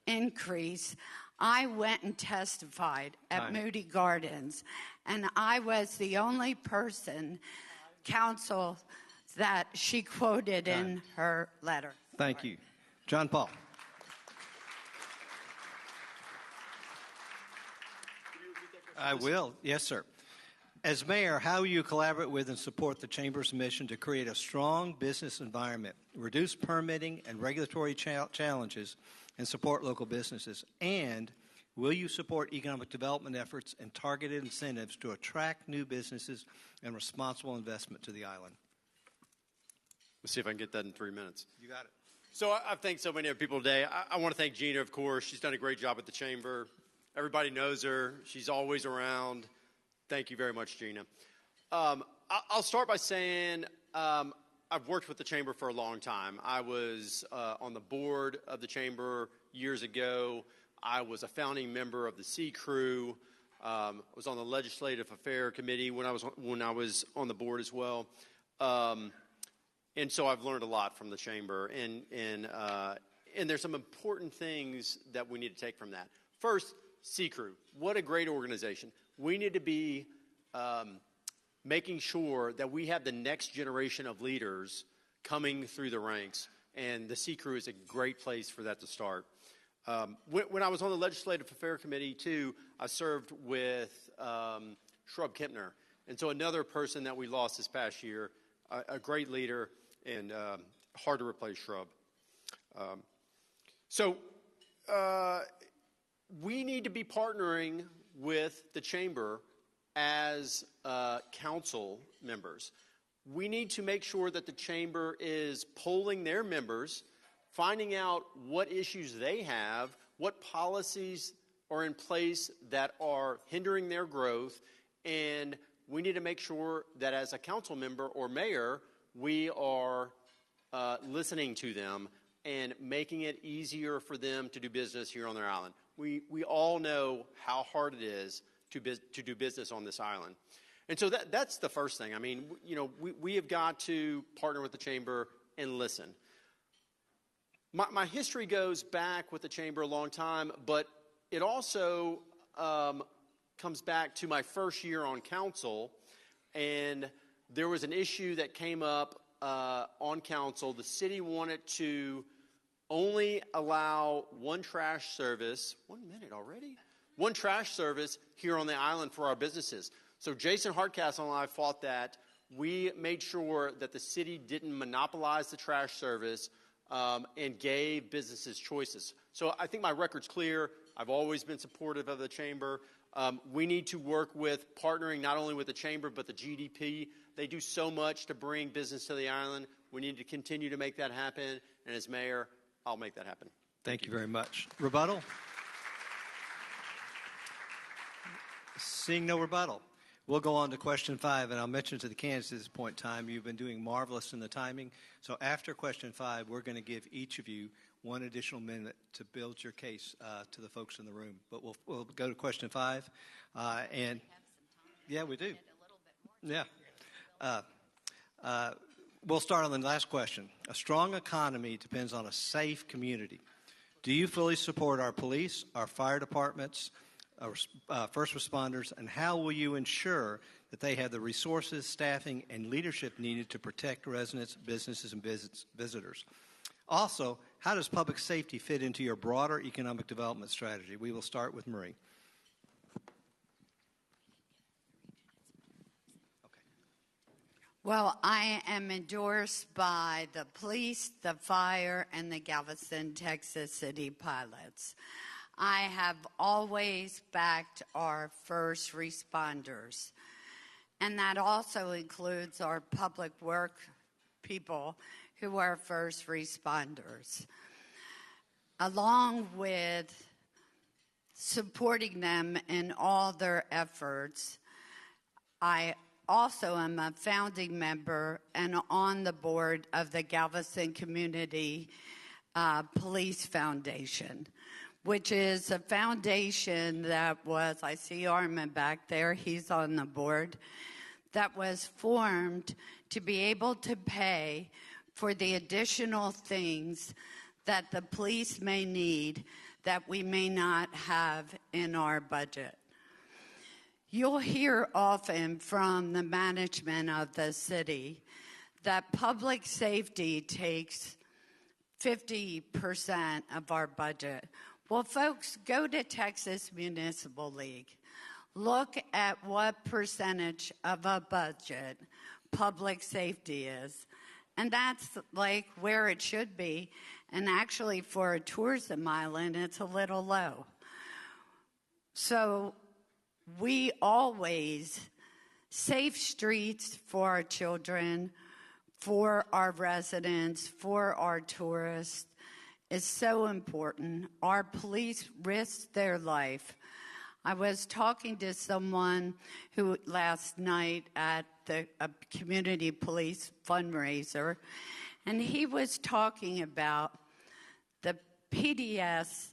increase, I went and testified at Moody Gardens, and I was the only person, counsel, that she quoted in her letter. Thank you. John Paul. I will. Yes, sir. As mayor, how will you collaborate with and support the Chamber's mission to create a strong business environment, reduce permitting and regulatory challenges, and support local businesses, and Will you support economic development efforts and targeted incentives to attract new businesses and responsible investment to the island? Let's see if I can get that in 3 minutes. You got it. So I've thanked so many other people today. I want to thank Gina, of course. She's done a great job at the Chamber. Everybody knows her. She's always around. Thank you very much, Gina. I'll start by saying I've worked with the Chamber for a long time. I was on the board of the Chamber years ago. I was a founding member of the Sea Crew. I was on the Legislative Affairs Committee when I was on the board as well. And so I've learned a lot from the Chamber, and there's some important things that we need to take from that. First, Sea Crew. What a great organization. We need to be making sure that we have the next generation of leaders coming through the ranks, and the Sea Crew is a great place for that to start. When I was on the Legislative Affairs Committee, too, I served with Robb Kempner, and so another person that we lost this past year, a great leader, and hard to replace Robb. So we need to be partnering with the Chamber as council members. We need to make sure that the Chamber is polling their members, finding out what issues they have, what policies are in place that are hindering their growth, and we need to make sure that as a council member or mayor, we are listening to them and making it easier for them to do business here on their island. We all know how hard it is to do business on this island. And so that's the first thing. I mean, we have got to partner with the Chamber and listen. My history goes back with the Chamber a long time, but it also comes back to my first year on council, and there was an issue that came up on council. The city wanted to only allow one trash service. 1 minute already? One trash service here on the island for our businesses. So Jason Hardcastle and I fought that. We made sure that the city didn't monopolize the trash service and gave businesses choices. So I think my record's clear. I've always been supportive of the Chamber. We need to work with partnering not only with the Chamber but the GDP. They do so much to bring business to the island. We need to continue to make that happen. And as mayor, I'll make that happen. Thank you very much. Rebuttal? Seeing no rebuttal, we'll go on to question 5, and I'll mention to the candidates at this point in time, you've been doing marvelous in the timing. So after question 5, we're going to give each of you 1 additional minute to build your case to the folks in the room. But we'll go to question 5, and yeah, we do. Yeah. We'll start on the last question. A strong economy depends on a safe community. Do you fully support our police, our fire departments, our first responders, and how will you ensure that they have the resources, staffing, and leadership needed to protect residents, businesses, and visitors? Also, how does public safety fit into your broader economic development strategy? We will start with Marie. Well, I am endorsed by the police, the fire, and the Galveston, Texas City Pilots. I have always backed our first responders, and that also includes our public work people who are first responders. Along with supporting them in all their efforts, I also am a founding member and on the board of the Galveston Community Police Foundation, which is a foundation that was, I see Armin back there, he's on the board, that was formed to be able to pay for the additional things that the police may need that we may not have in our budget. You'll hear often from the management of the city that public safety takes 50% of our budget. Well, folks, go to Texas Municipal League. Look at what percentage of a budget public safety is. And that's like where it should be. And actually, for a tourism island, it's a little low. So we always, safe streets for our children, for our residents, for our tourists is so important. Our police risk their life. I was talking to someone who last night at a community police fundraiser, and he was talking about the PDS,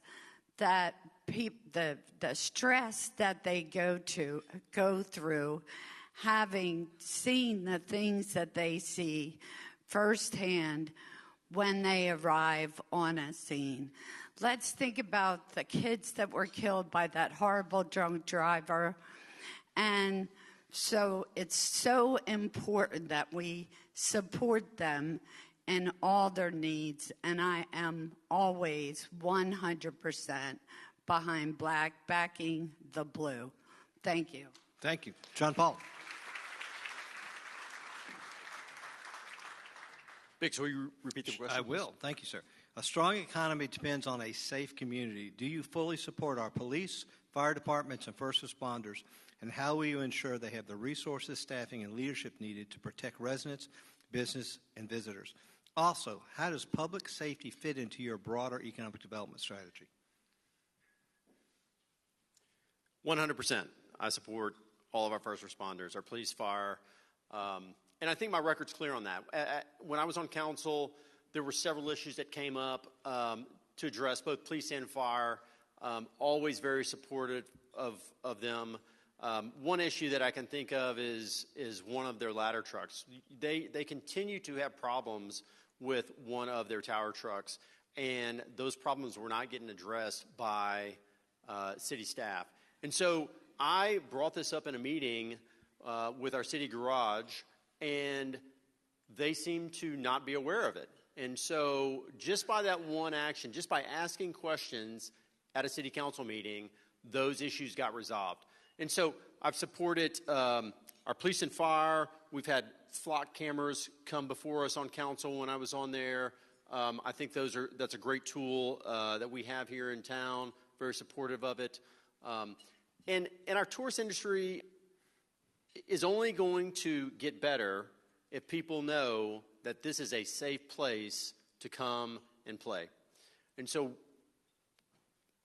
that the stress that they go through, having seen the things that they see firsthand when they arrive on a scene. Let's think about the kids that were killed by that horrible drunk driver. And so it's so important that we support them in all their needs. And I am always 100% behind black, backing the blue. Thank you. Thank you. John Paul. Vic, will you repeat the question? I will. Thank you, sir. A strong economy depends on a safe community. Do you fully support our police, fire departments, and first responders? And how will you ensure they have the resources, staffing, and leadership needed to protect residents, business, and visitors? Also, how does public safety fit into your broader economic development strategy? 100%. I support all of our first responders, our police, fire, and I think my record's clear on that. When I was on council, there were several issues that came up to address both police and fire, always very supportive of them. One issue that I can think of is one of their ladder trucks. They continue to have problems with one of their tower trucks, and those problems were not getting addressed by city staff. And so I brought this up in a meeting with our city garage, and they seem to not be aware of it. And so just by that one action, just by asking questions at a city council meeting, those issues got resolved. And so I've supported our police and fire. We've had flock cameras come before us on council when I was on there. I think that's a great tool that we have here in town, very supportive of it. And our tourist industry is only going to get better if people know that this is a safe place to come and play. And so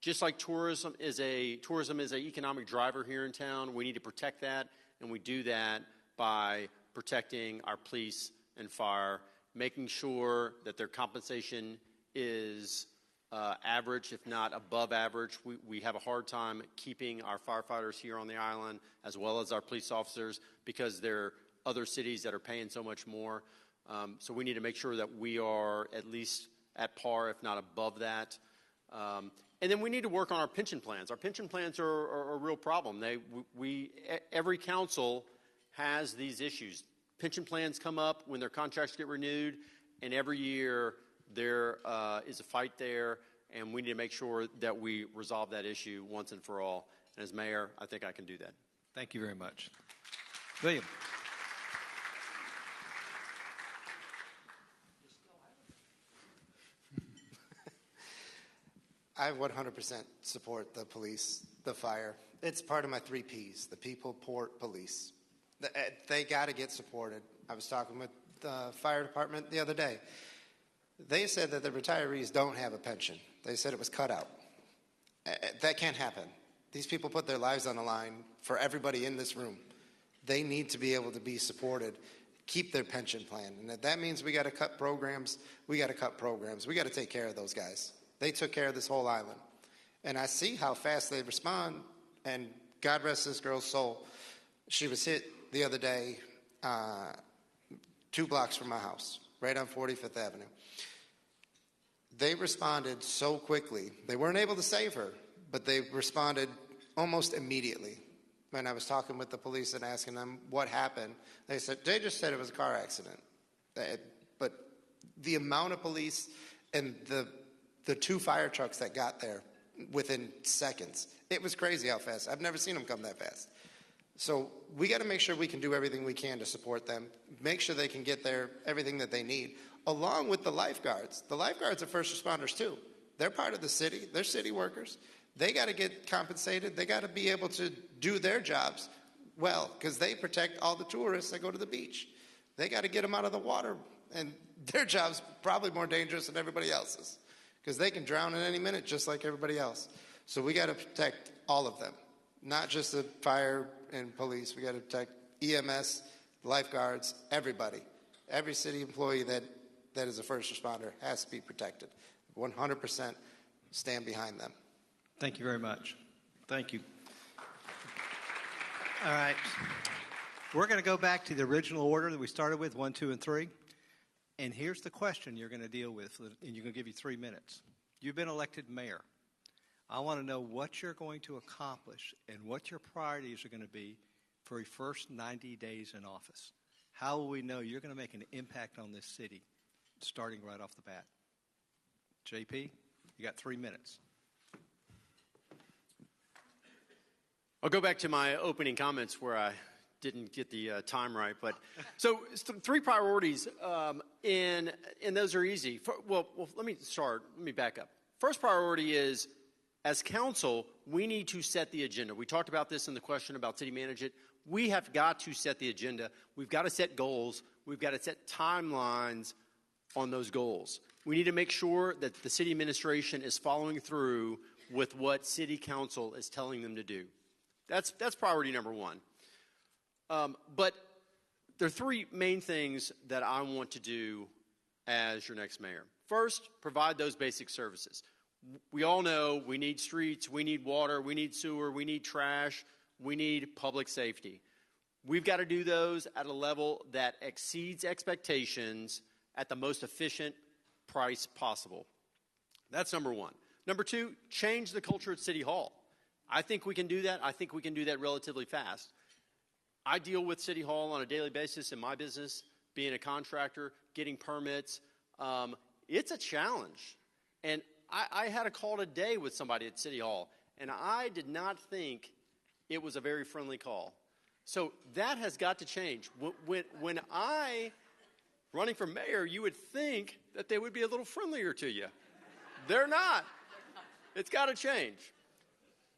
just like tourism is an economic driver here in town, we need to protect that, and we do that by protecting our police and fire, making sure that their compensation is average, if not above average. We have a hard time keeping our firefighters here on the island as well as our police officers because there are other cities that are paying so much more. So we need to make sure that we are at least at par, if not above that. And then we need to work on our pension plans. Our pension plans are a real problem. Every council has these issues. Pension plans come up when their contracts get renewed, and every year there is a fight there, and we need to make sure that we resolve that issue once and for all. And as mayor, I think I can do that. Thank you very much. William. I 100% support the police, the fire. It's part of my 3 Ps, the people, port, police. They got to get supported. I was talking with the fire department the other day. They said that the retirees don't have a pension. They said it was cut out. That can't happen. These people put their lives on the line for everybody in this room. They need to be able to be supported, keep their pension plan. And if that means we got to cut programs, we got to cut programs. We got to take care of those guys. They took care of this whole island. And I see how fast they respond, and God rest this girl's soul. She was hit the other day 2 blocks from my house, right on 45th Avenue. They responded so quickly. They weren't able to save her, but they responded almost immediately. When I was talking with the police and asking them what happened, they just said it was a car accident. But the amount of police and the 2 fire trucks that got there within seconds, it was crazy how fast. I've never seen them come that fast. So we got to make sure we can do everything we can to support them, make sure they can get there, everything that they need, along with the lifeguards. The lifeguards are first responders too. They're part of the city. They're city workers. They got to get compensated. They got to be able to do their jobs well, because they protect all the tourists that go to the beach. They got to get them out of the water, and their job's probably more dangerous than everybody else's, because they can drown in any minute just like everybody else. So we got to protect all of them, not just the fire and police. We got to protect EMS, lifeguards, everybody. Every city employee that is a first responder has to be protected. 100% stand behind them. Thank you very much. Thank you. All right. We're going to go back to the original order that we started with, 1, 2, and 3. And here's the question you're going to deal with, and you're going to give you 3 minutes. You've been elected mayor. I want to know what you're going to accomplish and what your priorities are going to be for your first 90 days in office. How will we know you're going to make an impact on this city, starting right off the bat? JP, you got 3 minutes. I'll go back to my opening comments where I didn't get the time right. But so 3 priorities, and those are easy. Well, let me start. Let me back up. First priority is, as council, we need to set the agenda. We talked about this in the question about city manager. We have got to set the agenda. We've got to set goals. We've got to set timelines on those goals. We need to make sure that the city administration is following through with what city council is telling them to do. That's priority number 1. But there are 3 main things that I want to do as your next mayor. First, provide those basic services. We all know we need streets, we need water, we need sewer, we need trash, we need public safety. We've got to do those at a level that exceeds expectations at the most efficient price possible. That's number 1. Number 2, change the culture at City Hall. I think we can do that. I think we can do that relatively fast. I deal with City Hall on a daily basis in my business, being a contractor, getting permits. It's a challenge. And I had a call today with somebody at City Hall, and I did not think it was a very friendly call. So that has got to change. When I, running for mayor, you would think that they would be a little friendlier to you. They're not. It's got to change.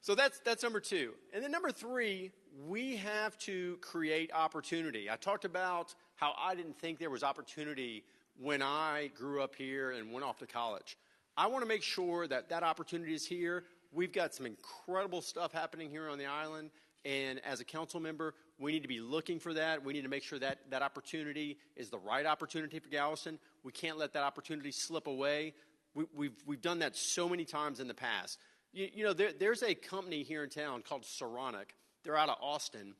So that's number 2. And then number 3, we have to create opportunity. I talked about how I didn't think there was opportunity when I grew up here and went off to college. I want to make sure that that opportunity is here. We've got some incredible stuff happening here on the island, and as a council member, we need to be looking for that. We need to make sure that that opportunity is the right opportunity for Galveston. We can't let that opportunity slip away. We've done that so many times in the past. You know, there's a company here in town called Saronic. They're out of Austin,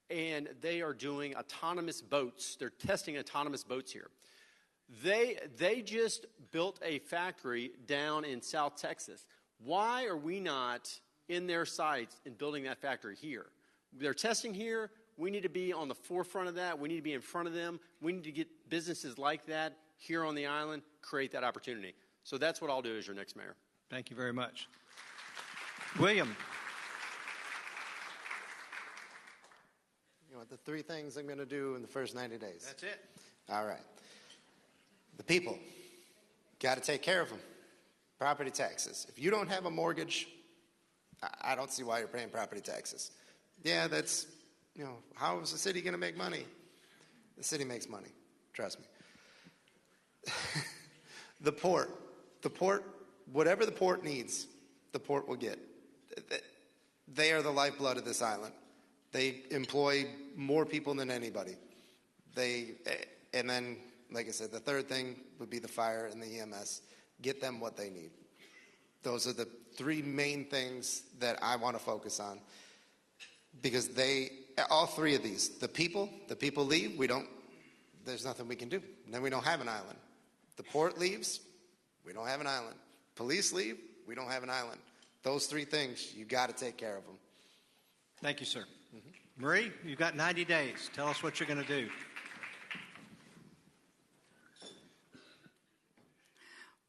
and they are doing autonomous boats. They're testing autonomous boats here. They just built a factory down in South Texas. Why are we not in their sights and building that factory here? They're testing here. We need to be on the forefront of that. We need to be in front of them. We need to get businesses like that here on the island, create that opportunity. So that's what I'll do as your next mayor. Thank you very much. William. You know, the 3 things I'm going to do in the first 90 days. That's it. All right. The people, got to take care of them. Property taxes. If you don't have a mortgage, I don't see why you're paying property taxes. Yeah, that's, you know, how is the city going to make money? The city makes money. Trust me. The port, whatever the port needs, the port will get. They are the lifeblood of this island. They employ more people than anybody. And then, like I said, the 3rd thing would be the fire and the EMS. Get them what they need. Those are the 3 main things that I want to focus on, because all 3 of these, the people leave, there's nothing we can do. And then we don't have an island. The port leaves, we don't have an island. Police leave, we don't have an island. Those 3 things, you got to take care of them. Thank you, sir. Mm-hmm. Marie, you've got 90 days. Tell us what you're going to do.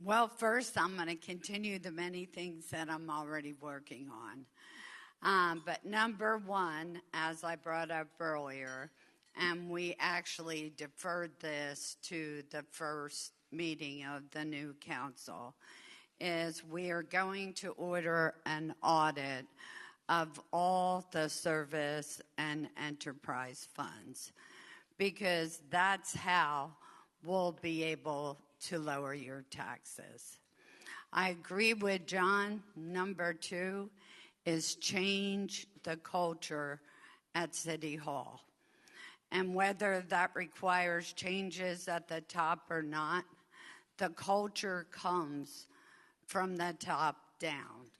Well, first, I'm going to continue the many things that I'm already working on. But number 1, as I brought up earlier, and we actually deferred this to the first meeting of the new council, is we are going to order an audit of all the service and enterprise funds, because that's how we'll be able to lower your taxes. I agree with John. Number 2 is change the culture at City Hall. And whether that requires changes at the top or not, the culture comes from the top down.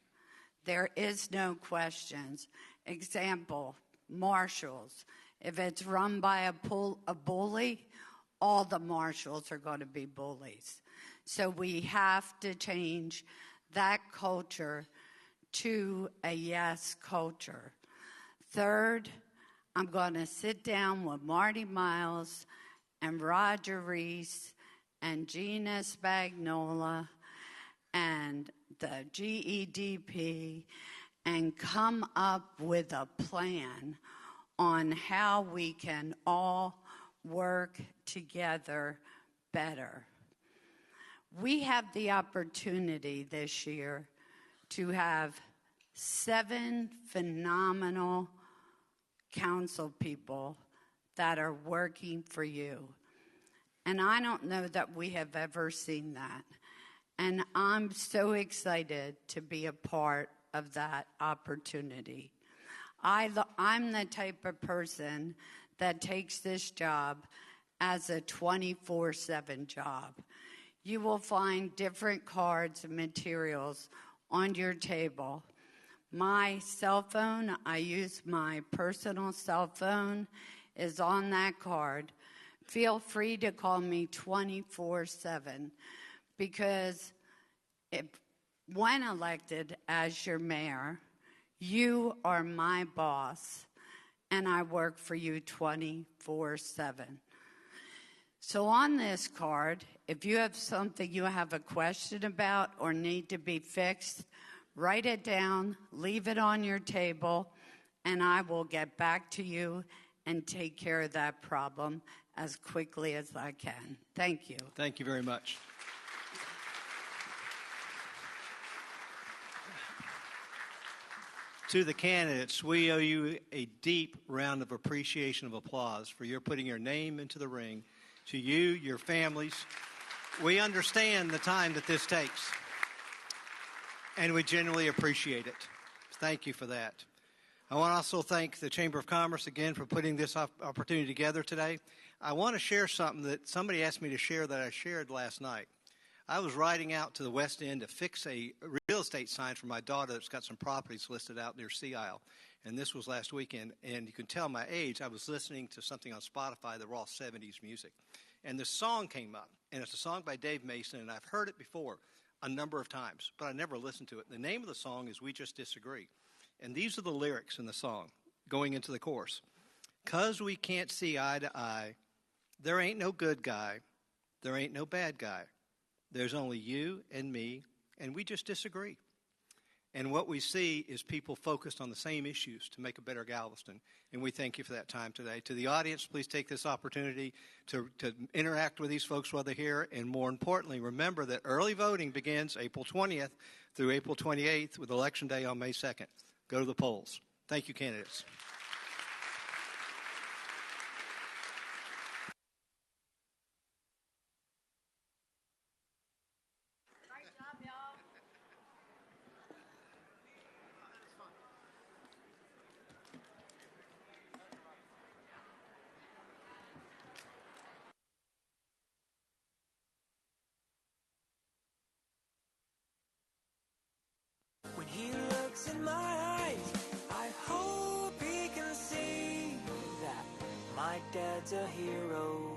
There is no questions. Example, marshals. If it's run by a bully, all the marshals are going to be bullies. So we have to change that culture to a yes culture. Third, I'm going to sit down with Marty Miles and Roger Reese and Gina Spagnola and the GEDP and come up with a plan on how we can all work together better. We have the opportunity this year to have 7 phenomenal council people that are working for you. And I don't know that we have ever seen that. And I'm so excited to be a part of that opportunity. I'm the type of person that takes this job as a 24/7 job. You will find different cards and materials on your table. My cell phone, I use my personal cell phone, is on that card. Feel free to call me 24/7, because when elected as your mayor, you are my boss, and I work for you 24/7. So on this card, if you have something you have a question about or need to be fixed, write it down, leave it on your table, and I will get back to you and take care of that problem as quickly as I can. Thank you. Thank you very much. To the candidates, we owe you a deep round of appreciation of applause for your putting your name into the ring. To you, your families, we understand the time that this takes, and we genuinely appreciate it. Thank you for that. I want to also thank the Chamber of Commerce again for putting this opportunity together today. I want to share something that somebody asked me to share that I shared last night. I was riding out to the West End to fix a real estate sign for my daughter that's got some properties listed out near Sea Isle. And this was last weekend. And you can tell my age. I was listening to something on Spotify that were all 70s music. And this song came up. And it's a song by Dave Mason. And I've heard it before a number of times, but I never listened to it. The name of the song is We Just Disagree. And these are the lyrics in the song going into the chorus. 'Cause we can't see eye to eye, there ain't no good guy, there ain't no bad guy. There's only you and me, and we just disagree. And what we see is people focused on the same issues to make a better Galveston. And we thank you for that time today. To the audience, please take this opportunity to interact with these folks while they're here. And more importantly, remember that early voting begins April 20th through April 28th with Election Day on May 2nd. Go to the polls. Thank you, candidates. When he looks in my eyes, I hope he can see that my dad's a hero.